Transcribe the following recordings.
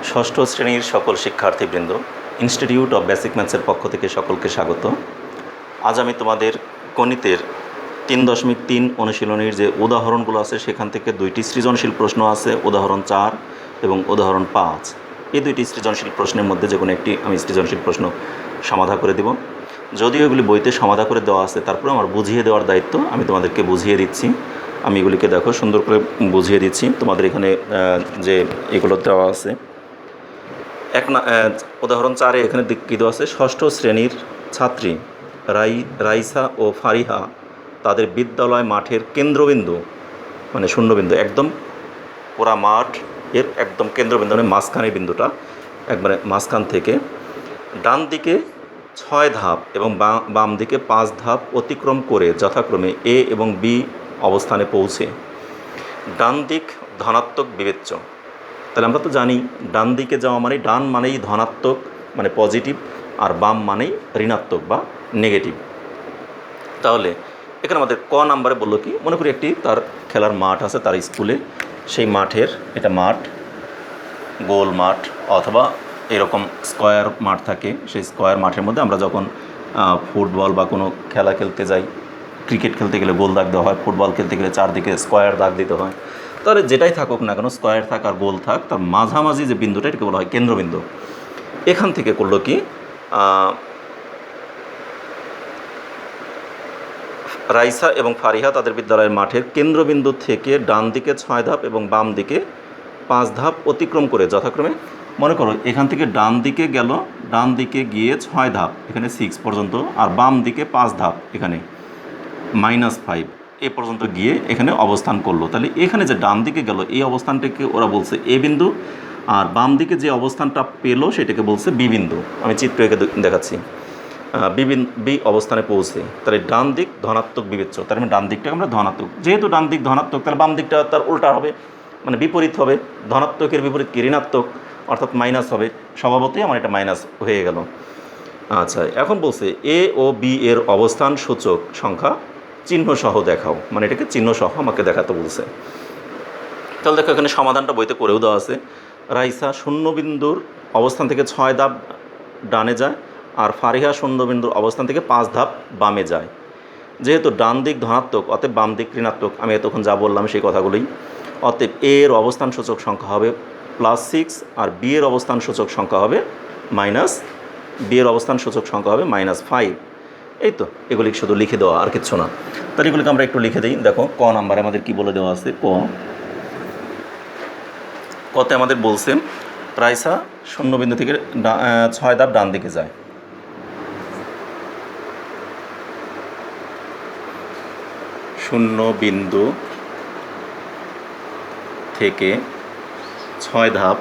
ষষ্ঠ শ্রেণীর সকল শিক্ষার্থীবৃন্দ, ইনস্টিটিউট অফ বেসিক ম্যাথসের পক্ষ থেকে সকলকে স্বাগত। আজ আমি তোমাদের গণিতের 3.3 অনুশীলনীর যে উদাহরণগুলো আছে সেখান থেকে দুইটি সৃজনশীল প্রশ্ন আছে, উদাহরণ 4 এবং উদাহরণ 5। এই দুইটি সৃজনশীল প্রশ্নের মধ্যে যে কোনো একটি আমি সৃজনশীল প্রশ্ন সমাধান করে দেব। যদিও এগুলি বইতে সমাধান করে দেওয়া আছে, তারপরে আমার বুঝিয়ে দেওয়ার দায়িত্ব, আমি তোমাদেরকে বুঝিয়ে দিচ্ছি। আমি এগুলিকে দেখো সুন্দর করে বুঝিয়ে দিচ্ছি। তোমাদের এখানে যে এগুলো দেওয়া আছে, উদাহরণ 4-এ এখানে কী দেওয়া আছে, ষষ্ঠ শ্রেণীর ছাত্রী রাইসা ও ফারিহা তাদের বিদ্যালয় মাঠের কেন্দ্রবিন্দু, মানে শূন্যবিন্দু, একদম পুরা মাঠ এর একদম কেন্দ্রবিন্দু, মানে মাঝখানের বিন্দুটা একবারে মাঝখান থেকে ডান দিকে 6 ধাপ এবং বাম দিকে 5 ধাপ অতিক্রম করে যথাক্রমে এ এবং বি অবস্থানে পৌঁছে ডান দিক ধনাত্মক বিবেচ্য। তাহলে আমরা তো জানি ডান দিকে যাওয়া মানে, ডান মানেই ধনাত্মক মানে পজিটিভ, আর বাম মানেই ঋণাত্মক বা নেগেটিভ। তাহলে এখানে আমাদের ক নাম্বারে বললো কি, মনে করি একটি তার খেলার মাঠ আছে তার স্কুলে, সেই মাঠের, এটা মাঠ, গোল মাঠ অথবা এরকম স্কোয়ার মাঠ থাকে, সেই স্কোয়ার মাঠের মধ্যে আমরা যখন ফুটবল বা কোনো খেলা খেলতে যাই, ক্রিকেট খেলতে গেলে গোল দাগ দেওয়া হয়, ফুটবল খেলতে গেলে চারদিকে স্কোয়ার দাগ দিতে হয়। তাহলে যেটাই থাকুক না কেন, স্কোয়ার থাক আর গোল থাক, তার মাঝামাঝি যে বিন্দুটা এটাকে বলা হয় কেন্দ্রবিন্দু। এখান থেকে করলো কি, রাইসা এবং ফারিহা তাদের বিদ্যালয়ের মাঠের কেন্দ্রবিন্দু থেকে ডান দিকে 6 ধাপ এবং বাম দিকে 5 ধাপ অতিক্রম করে যথাক্রমে, মনে করো এখান থেকে ডান দিকে গেল, ডান দিকে গিয়ে 6 ধাপ এখানে 6 পর্যন্ত, আর বাম দিকে 5 ধাপ এখানে -5 এ পর্যন্ত গিয়ে এখানে অবস্থান করলো। তাহলে এখানে যে ডান দিকে গেল এই অবস্থানটাকে ওরা বলছে এ বিন্দু, আর বাম দিকে যে অবস্থানটা পেলো সেটাকে বলছে বি বিন্দু। আমি চিত্র এঁকে দেখাচ্ছি। বি অবস্থানে পৌঁছে, তাহলে ডান দিক ধনাত্মক বিবেচ্য, তার মানে ডান দিকটা আমরা ধনাত্মক, যেহেতু ডান দিক ধনাত্মক তাহলে বাম দিকটা তার উল্টা হবে, মানে বিপরীত হবে। ধনাত্মকের বিপরীত কি, ঋণাত্মক, অর্থাৎ মাইনাস হবে। স্বভাবতই আমার এটা মাইনাস হয়ে গেল। আচ্ছা, এখন বলছে এ ও বি এর অবস্থান সূচক সংখ্যা চিহ্ন সহ দেখাও, মানে এটাকে চিহ্ন সহ আমাকে দেখাতে বলছে। তাহলে দেখো এখানে সমাধানটা বইতে করেও দেওয়া আছে। রাইসা শূন্যবিন্দুর অবস্থান থেকে 6 ধাপ ডানে যায়, আর ফারিহা শূন্যবিন্দুর অবস্থান থেকে 5 ধাপ বামে যায়। যেহেতু ডান দিক ধনাত্মক অতএব বাম দিক ঋণাত্মক, আমি এতক্ষণ যা বললাম সেই কথাগুলোই। অতএব এ এর অবস্থান সূচক সংখ্যা হবে +6, আর বি এর অবস্থান সূচক সংখ্যা হবে -5। এই তো, এগুলি শুধু লিখে দেওয়া, আর কিচ্ছু না। তাহলে এগুলিকে আমরা একটু লিখে দিই। দেখো ক নাম্বারে আমাদের কি বলে দেওয়া আছে। কতে আমাদের বলছে রাইসা শূন্যবিন্দু থেকে 6 ধাপ ডান দিকে যায়। শূন্যবিন্দু থেকে 6 ধাপ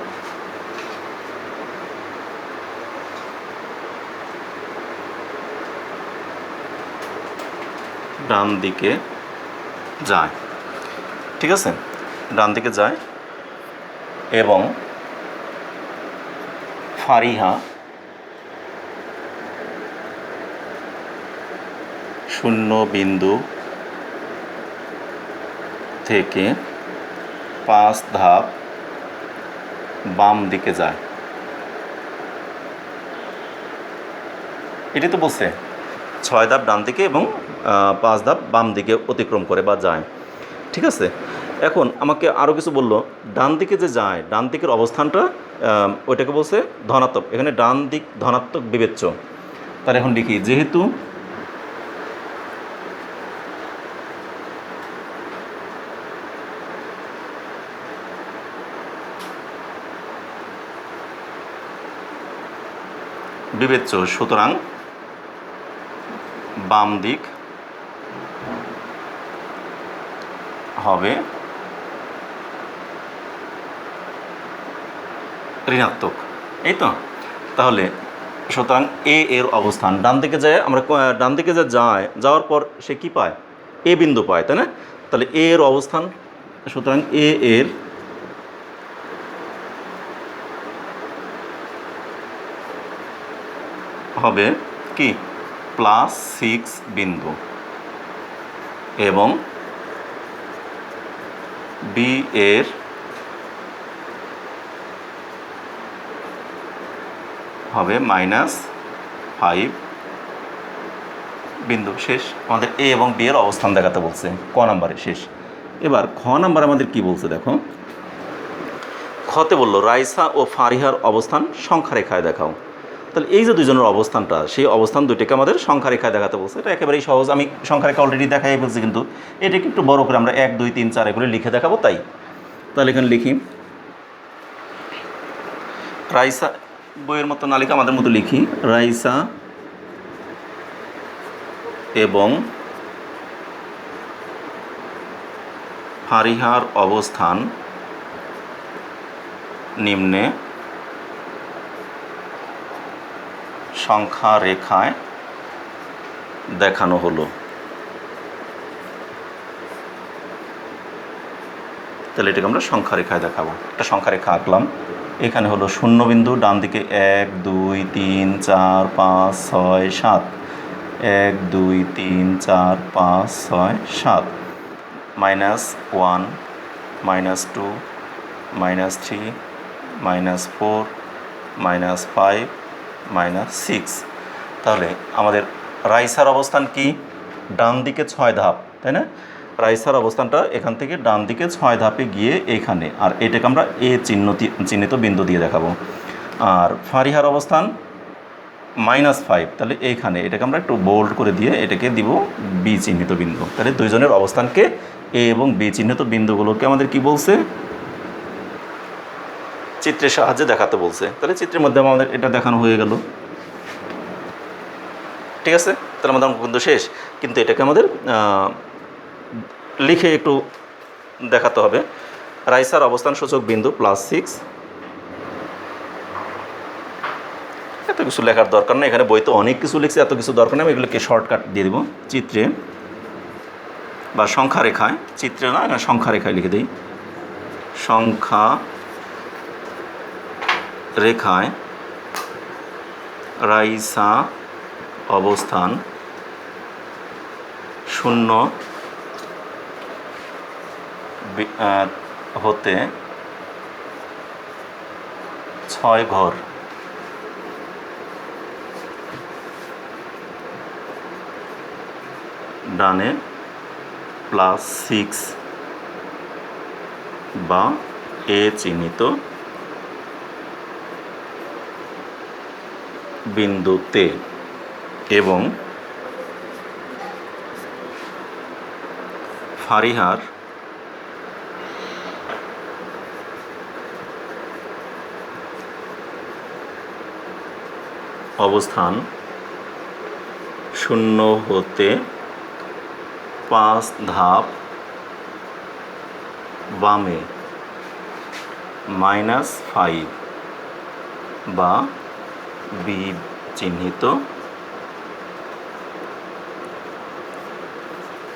ডান দিকে যায়, ঠিক আছে, ডান দিকে যায়। এবং ফারিহা শূন্যবিন্দু থেকে 5 ধাপ বাম দিকে যায়। এটি তো বলছে 6 ধাপ ডান দিকে এবং 5 ধাপ বাম দিকে অতিক্রম করে বা যায়, ঠিক আছে। এখন আমাকে আরও কিছু বলল, ডান দিকে যে যায়, ডান দিকের অবস্থানটা ওইটাকে বলছে ধনাত্মক, এখানে ডান দিক ধনাত্মক বিবেচ্য। তাহলে এখন লিখি, যেহেতু বিবেচ্য, সুতরাং বাম দিক হবে ঋণাত্মক। এই তো, তাহলে সুতরাং এ এর অবস্থান ডান দিকে যায়, আমরা ডান দিকে যাওয়ার পর সে কি পায়, এ বিন্দু পায়, তাই না। তাহলে এ এর অবস্থান, সুতরাং এ এর হবে কি +6 বিন্দু, এবং বি এর হবে -5 বিন্দু। শেষ। আমাদের এ এবং বি এর অবস্থান দেখাতে বলছে ক নাম্বারে। শেষ। এবার খ নাম্বার আমাদের কি বলছে দেখো, খতে বললো রাইসা ও ফারিহার অবস্থান সংখ্যা রেখায় দেখাও। তাহলে এই যে দুজনের অবস্থানটা, সেই অবস্থান দুইটাকে আমাদের সংখ্যা রেখায় দেখাতে বলছে। এটা একেবারেই সহজ, আমি সংখ্যা রেখা অলরেডি দেখাই বলছি, কিন্তু এটাকে একটু বড় করে আমরা 1 2 3 4 এগুলো লিখে দেখাবো। তাই তাহলে এখানে লিখি, রাইসা বইয়ের মতো না লিখে আমাদের মতো লিখি, রাইসা এবং ফারিহার অবস্থান নিম্নে সংখ্যা রেখায় দেখানো হলো। তাহলে এটাকে আমরা সংখ্যা রেখায় দেখাবো। একটা সংখ্যা রেখা আঁকলাম। এখানে হলো শূন্যবিন্দু, ডান দিকে 1 2 3 4 5 6 7, 1 2 3 4 5 6 7, -1 -2 -3 -4 -5 -6। তাহলে আমাদের রাইসার অবস্থান কি? ডান দিকে 6 ধাপ, তাই না? রাইসার অবস্থানটা এখান থেকে ডান দিকে 6 ধাপে গিয়ে এইখানে, আর এটাকে আমরা এ চিহ্নিত বিন্দু দিয়ে দেখাবো। আর ফারিহার অবস্থান -5, তাহলে এইখানে এটাকে আমরা একটু বোল্ড করে দিয়ে এটাকে দিব বি চিহ্নিত বিন্দু। তাহলে দুইজনের অবস্থানকে এ এবং বি চিহ্নিত বিন্দুগুলোকে আমাদের কি বলছে? চিত্রের সাহায্যে দেখাতে বলছে। তাহলে চিত্রের মধ্যে আমাদের এটা দেখানো হয়ে গেল। ঠিক আছে, তাহলে আমাদের অঙ্ক কিন্তু শেষ। কিন্তু এটাকে আমাদের লিখে একটু দেখাতে হবে। রাইসার অবস্থান সূচক বিন্দু +6। এত কিছু লেখার দরকার নেই, এখানে বইতে অনেক কিছু লিখছে, এত কিছু দরকার নেই। আমি এগুলোকে শর্টকাট দিয়ে দিব চিত্রে বা সংখ্যা রেখায়। চিত্রে না, এখানে সংখ্যা রেখায় লিখে দিই। সংখ্যা রেখায় রাইসা অবস্থান 0 হতে 6 ঘর ডানে +6 বা এ চিহ্নিত বিন্দুতে এবং ফারিহার অবস্থান 0 হতে 5 ধাপ বামে -5 বা বি চিহ্নিত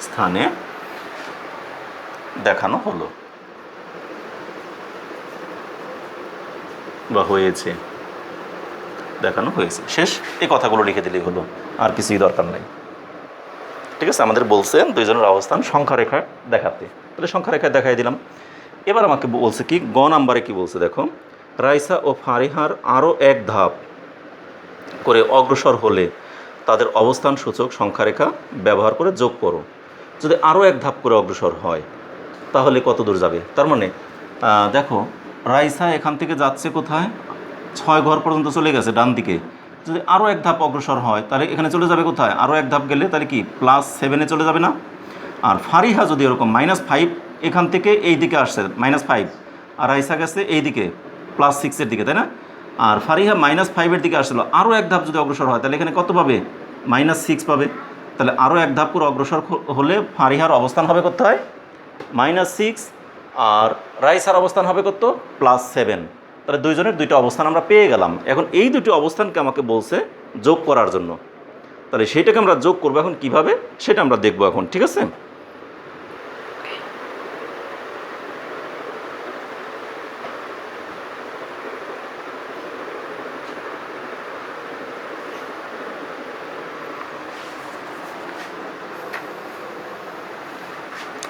স্থানে দেখানো হলো বা হয়েছে, দেখানো হয়েছে। শেষ। এই কথাগুলো লিখে দিলেই হলো, আর কিছুই দরকার নাই। ঠিক আছে, আমাদের বলছে দুইজনের অবস্থান সংখ্যা রেখায় দেখাতে। তাহলে সংখ্যা রেখায় দেখাই দিলাম। এবার আমাকে বলছে কি, গ নাম্বারে কি বলছে দেখো, রাইসা ও ফারিহার আরও 1 ধাপ করে অগ্রসর হলে তাদের অবস্থান সূচক সংখ্যা রেখা ব্যবহার করে যোগ করো। যদি আরও 1 ধাপ করে অগ্রসর হয় তাহলে কত দূর যাবে? তার মানে দেখো, রাইসা এখান থেকে যাচ্ছে কোথায়? 6 ঘর পর্যন্ত চলে গেছে ডান দিকে। যদি আরও 1 ধাপ অগ্রসর হয় তাহলে এখানে চলে যাবে কোথায়? আরও 1 ধাপ গেলে তাহলে কি +7-এ চলে যাবে না? আর ফারিহা যদি এরকম -5 এখান থেকে এই দিকে আসছে -5, আর রাইসা গেছে এই দিকে +6-এর দিকে, তাই না? আর ফারিহা -5-এর দিকে আসছিলো, আরও 1 ধাপ যদি অগ্রসর হয় তাহলে এখানে কত পাবে? -6 পাবে। তাহলে আরও 1 ধাপ করে অগ্রসর হলে ফারিহার অবস্থান হবে কোথায়? -6, আর রাইসার অবস্থান হবে কত? +7। তাহলে দুইজনের দুইটা অবস্থান আমরা পেয়ে গেলাম। এখন এই দুটি অবস্থানকে আমাকে বলছে যোগ করার জন্য। তাহলে সেইটাকে আমরা যোগ করবো। এখন কিভাবে সেটা আমরা দেখবো এখন। ঠিক আছে,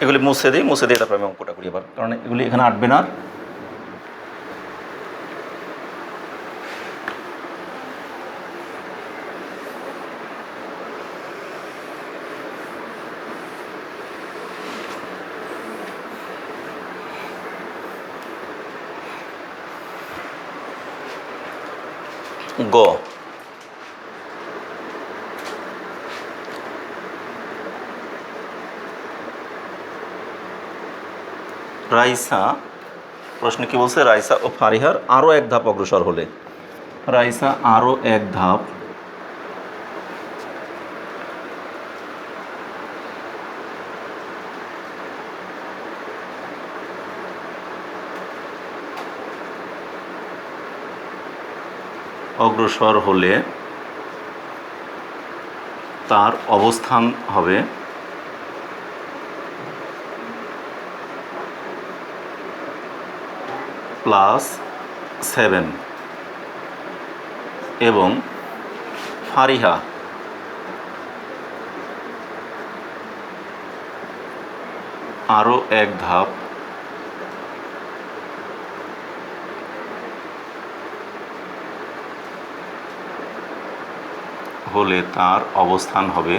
এগুলি মুছে দিয়ে তারপরে আমি অঙ্কটা করি আবার, কারণ এগুলি এখানে আটবে না। গ, রাইসা, প্রশ্ন কি বলছে? রাইসা ও ফারিহার আরও এক ধাপ অগ্রসর হলে, রাইসা আরও এক ধাপ অগ্রসর হলে তার অবস্থান হবে +7 এবং ফারিহা আরও এক ধাপ হলে তার অবস্থান হবে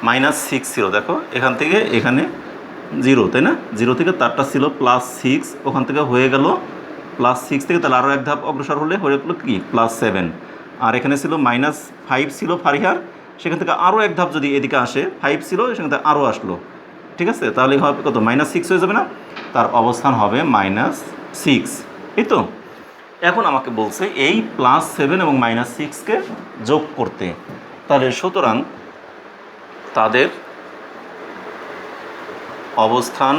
-6 ছিল। দেখো এখান থেকে এখানে 0, তাই না? 0 থেকে তারটা ছিল +6, ওখান থেকে হয়ে গেল +6 থেকে তাহলে আরও এক ধাপ অগ্রসর হলে হয়ে গেল কি +7। আর এখানে ছিল -5 ছিল ফারিহার, সেখান থেকে আরও এক ধাপ যদি এদিকে আসে, 5 ছিল সেখান থেকে আরও আসলো, ঠিক আছে? তাহলে হবে কত? -6 হয়ে যাবে না? তার অবস্থান হবে -6, এই তো। এখন আমাকে বলছে এই +7 এবং -6কে যোগ করতে, তাহলে সুতরাং তাদের অবস্থান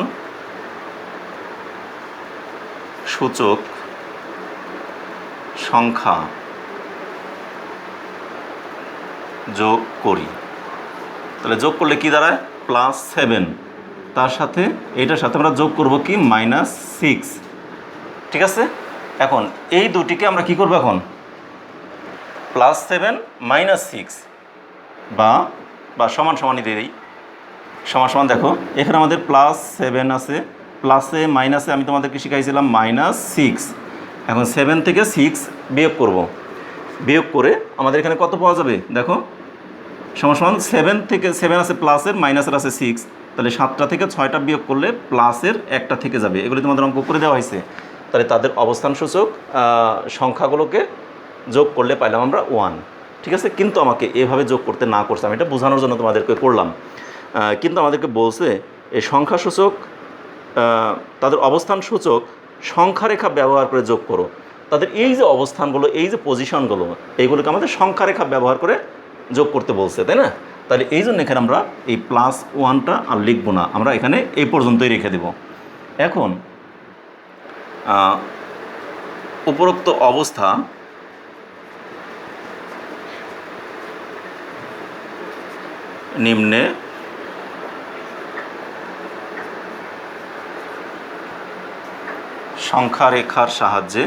সূচক সংখ্যা যোগ করি। তাহলে যোগ করলে কি দাঁড়ায়? +7, তার সাথে এইটার সাথে আমরা যোগ করব কি -6, ঠিক আছে? এখন এই দুটিকে আমরা কি করব? এখন +7 -6 বা সমান সমানই দিয়ে দিই, সমান সমান। দেখো এখানে আমাদের +7 আছে, প্লাসে মাইনাসে আমি তোমাদেরকে শিখাইছিলাম -6। এখন 7 থেকে 6 বিয়োগ করব, বিয়োগ করে আমাদের এখানে কত পাওয়া যাবে? দেখো সমান সমান 7 থেকে 7 আছে প্লাসের, মাইনাসের আছে 6, তাহলে 7টা থেকে 6টা বিয়োগ করলে প্লাসের একটা থেকে যাবে। এগুলি তোমাদের অঙ্ক করে দেওয়া হয়েছে। তাহলে তাদের অবস্থান সূচক সংখ্যাগুলোকে যোগ করলে পাইলাম আমরা 1, ঠিক আছে? কিন্তু আমাকে এভাবে যোগ করতে না করছে, আমি এটা বোঝানোর জন্য তোমাদেরকে করলাম। কিন্তু আমাদেরকে বলছে এই সংখ্যা সূচক, তাদের অবস্থান সূচক সংখ্যারেখা ব্যবহার করে যোগ করো। তাদের এই যে অবস্থানগুলো, এই যে পজিশনগুলো, এইগুলোকে আমাদের সংখ্যারেখা ব্যবহার করে যোগ করতে বলছে, তাই না? তাহলে এই জন্য এখানে আমরা এই +1টা আর লিখব না, আমরা এখানে এই পর্যন্তই রেখে দেব। এখন উপরোক্ত অবস্থা নিম্নে সংখ্যারেখার সাহায্যে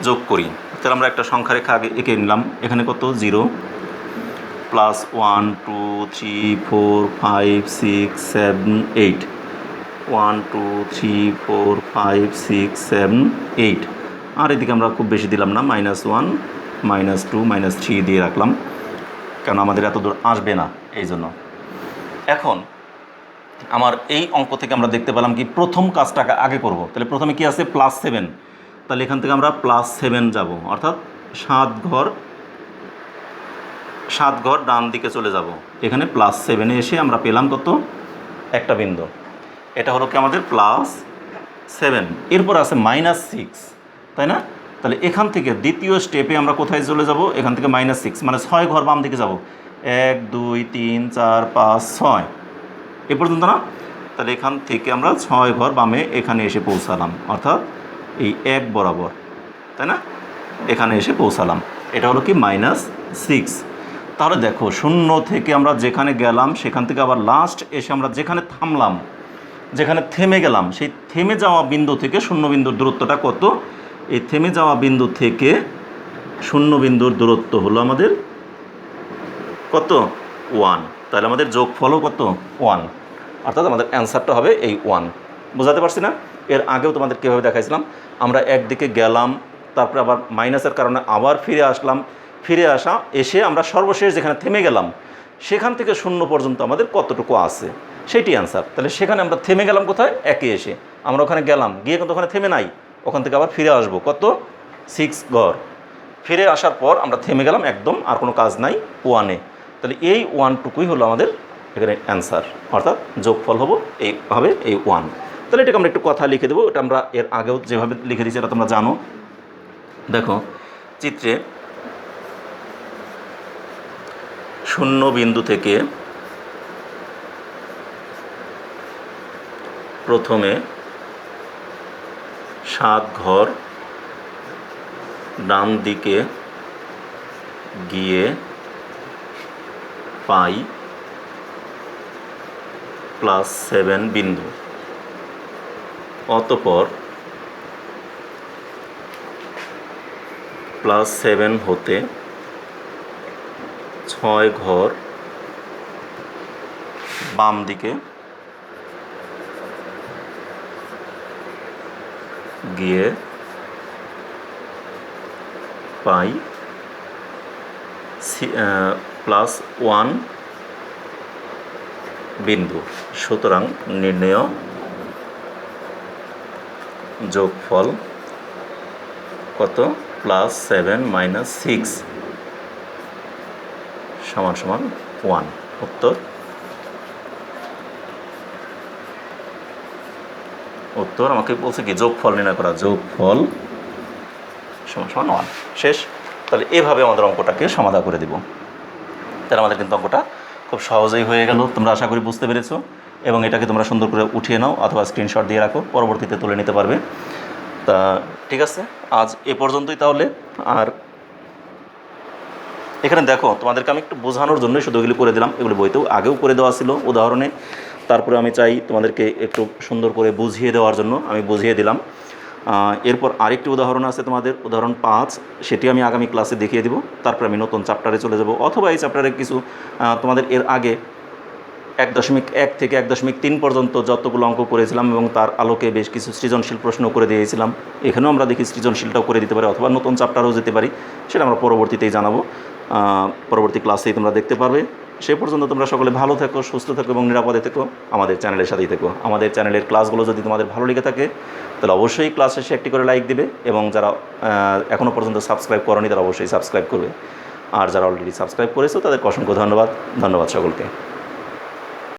যোগ করি। তাহলে আমরা একটা সংখ্যারেখা আগে এঁকে নিলাম। এখানে কত? 0 +1 2 3 4 5 6 7 8, 1 2 3 4 5 6 7 8। আর এদিকে আমরা খুব বেশি দিলাম না, -1 -2 -3 দিয়ে রাখলাম, কারণ আমাদের এত দূর আসবে না এই জন্য। এখন আমার এই অঙ্ক থেকে আমরা দেখতে পেলাম কি প্রথম কাজটাকে আগে করব। তাহলে প্রথমে কি আছে? +7। তাহলে এখান থেকে আমরা +7 যাব, অর্থাৎ 7 ঘর ডান দিকে চলে যাব। এখানে +7-এ এসে আমরা পেলাম কত? একটা বিন্দু। এটা হলো কি আমাদের +7। এরপর আছে -6, তাই না? তাহলে এখান থেকে দ্বিতীয় স্টেপে আমরা কোথায় চলে যাব? এখান থেকে -6 মানে 6 ঘর বাম দিকে যাব। 1 2 3 4 5 6 এ পর্যন্ত না? তাহলে এখান থেকে আমরা 6 ঘর বামে এখানে এসে পৌঁছালাম, অর্থাৎ এই 1 বরাবর, তাই না? এখানে এসে পৌঁছালাম। এটা হলো কি -6। তাহলে দেখো 0 থেকে আমরা যেখানে গেলাম সেখান থেকে আবার লাস্ট এসে আমরা যেখানে থামলাম, যেখানে থেমে গেলাম, সেই থেমে যাওয়া বিন্দু থেকে 0 বিন্দুর দূরত্বটা কত? এই থেমে যাওয়া বিন্দু থেকে 0 বিন্দুর দূরত্ব হলো আমাদের কত? 1। তাহলে আমাদের যোগফলও কত? 1, অর্থাৎ আমাদের অ্যান্সারটা হবে এই 1। বোঝাতে পারছি না? এর আগেও তোমাদের কীভাবে দেখাইছিলাম, আমরা একদিকে গেলাম, তারপরে আবার মাইনাসের কারণে আবার ফিরে আসলাম, ফিরে আসা এসে আমরা সর্বশেষ যেখানে থেমে গেলাম সেখান থেকে 0 পর্যন্ত আমাদের কতটুকু আছে সেইটি অ্যান্সার। তাহলে সেখানে আমরা থেমে গেলাম কোথায়, একে এসে আমরা ওখানে গেলাম, গিয়ে কিন্তু ওখানে থেমে নাই, ওখান থেকে আবার ফিরে আসবো কত 6 ঘর। ফিরে আসার পর আমরা থেমে গেলাম একদম, আর কোনো কাজ নাই 1-এ। তাহলে এই 1টুকুই হলো আমাদের এখানে অ্যান্সার, অর্থাৎ যোগফল হবো এইভাবে এই 1। তাহলে এটাকে আমরা একটু কথা লিখে দেবো, এটা আমরা এর আগেও যেভাবে লিখে দিয়েছি এটা তোমরা জানো। দেখো চিত্রে 0 বিন্দু থেকে প্রথমে 7 ঘর ডান দিকে গিয়ে পাই +7 বিন্দু, অতঃপর +7 হতে 6 ঘর বাম দিকে গিয়ে পাই +1 বিন্দু। সুতরাং নির্ণেয় যোগফল কত, +7 - 6 = 1। উত্তর আমাকে বলছে কি যোগফল নির্ণয় করা, যোগফল = 1। শেষ। তাহলে এভাবে আমাদের অঙ্কটাকে সমাধান করে দেব। তাহলে আমাদের কিন্তু অঙ্কটা খুব সহজেই হয়ে গেল, তোমরা আশা করি বুঝতে পেরেছো। এবং এটাকে তোমরা সুন্দর করে উঠিয়ে নাও অথবা স্ক্রিনশট দিয়ে রাখো, পরবর্তীতে তুলে নিতে পারবে। তা ঠিক আছে, আজ এ পর্যন্তই তাহলে। আর এখানে দেখো তোমাদেরকে আমি একটু বোঝানোর জন্যই শুধু এগুলি করে দিলাম, এগুলি বইতেও আগেও করে দেওয়া ছিল উদাহরণে, তারপরে আমি চাই তোমাদেরকে একটু সুন্দর করে বুঝিয়ে দেওয়ার জন্য আমি বুঝিয়ে দিলাম। এরপর আরেকটি উদাহরণ আছে তোমাদের, উদাহরণ 5, সেটি আমি আগামী ক্লাসে দেখিয়ে দিব। তারপর আমি নতুন চ্যাপ্টারে চলে যাব, অথবা এই চ্যাপ্টারে কিছু তোমাদের এর আগে 1.1 থেকে 1.3 পর্যন্ত যতগুলো অঙ্ক করেছিলাম এবং তার আলোকে বেশ কিছু সৃজনশীল প্রশ্ন করে দিয়েছিলাম, এখানেও আমরা দেখি সৃজনশীলটাও করে দিতে পারি, অথবা নতুন চ্যাপ্টারও যেতে পারি, সেটা আমরা পরবর্তীতেই জানাবো। পরবর্তী ক্লাসেই তোমরা দেখতে পারবে। সে পর্যন্ত তোমরা সকলে ভালো থেকো, সুস্থ থেকো এবং নিরাপদে থেকো। আমাদের চ্যানেলের সাথেই থেকো। আমাদের চ্যানেলের ক্লাসগুলো যদি তোমাদের ভালো লেগে থাকে তাহলে অবশ্যই ক্লাস শেষে একটি করে লাইক দিবে, এবং যারা এখনও পর্যন্ত সাবস্ক্রাইব করোনি তারা অবশ্যই সাবস্ক্রাইব করবে। আর যারা অলরেডি সাবস্ক্রাইব করেছো তাদেরকে অসংখ্য ধন্যবাদ সকলকে।